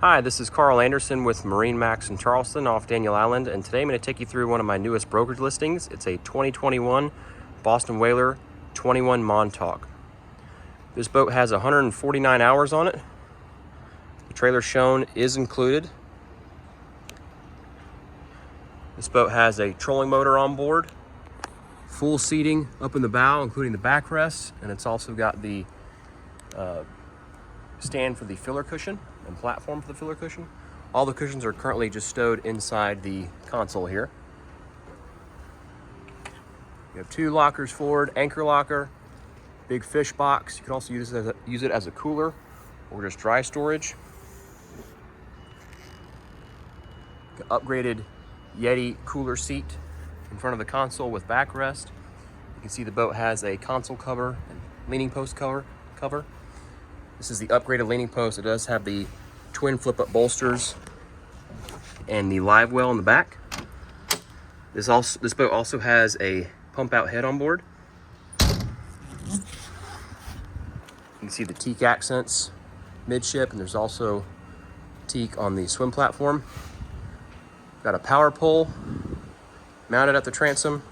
Hi, this is Karl Anderson with MarineMax in Charleston off Daniel Island, and today I'm going to take you through one of my newest brokerage listings. It's a 2021 Boston Whaler 21 Montauk. This boat has 149 hours on it. The trailer shown is included. This boat has a trolling motor on board, full seating up in the bow, including the backrest, and it's also got the stand for the filler cushion and platform for the filler cushion. All the cushions are currently just stowed inside the console here. You have two lockers forward, anchor locker, big fish box. You can also use it as a cooler or just dry storage. Upgraded Yeti cooler seat in front of the console with backrest. You can see the boat has a console cover and leaning post cover. This is the upgraded leaning post. It does have the twin flip-up bolsters and the Livewell in the back. This boat also has a pump-out head on board. You can see the Teak accents midship, and there's also Teak on the swim platform. Got a power pole mounted at the transom.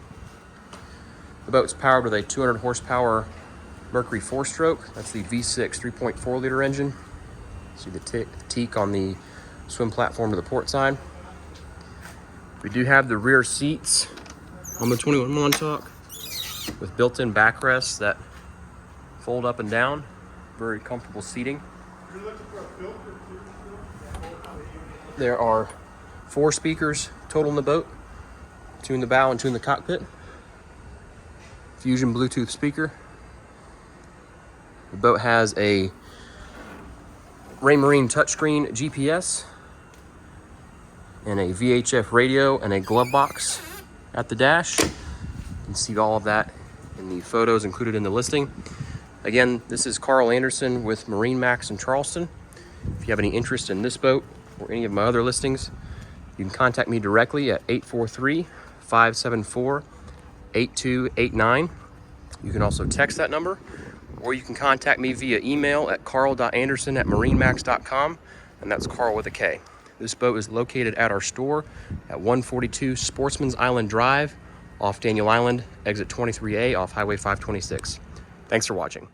The boat's powered with a 200 horsepower Mercury 4-stroke. That's the V6 3.4 liter engine. See the Teak on the swim platform to the port side. We do have the rear seats on the 21 Montauk with built-in backrests that fold up and down. Very comfortable seating. There are 4 speakers total in the boat, 2 in the bow and 2 in the cockpit. Fusion Bluetooth speaker. The boat has a Raymarine touchscreen GPS and a VHF radio and a Glovebox at the dash. You can see all of that in the photos included in the listing. Again, this is Karl Anderson with MarineMax in Charleston. If you have any interest in this boat or any of my other listings, you can contact me directly at 843-574-8289. You can also text that number, or you can contact me via email at karl.anderson@marinemax.com, and that's Karl with a K. This boat is located at our store at 142 Sportsman's Island Drive off Daniel Island, exit 23A off Highway 526. Thanks for watching.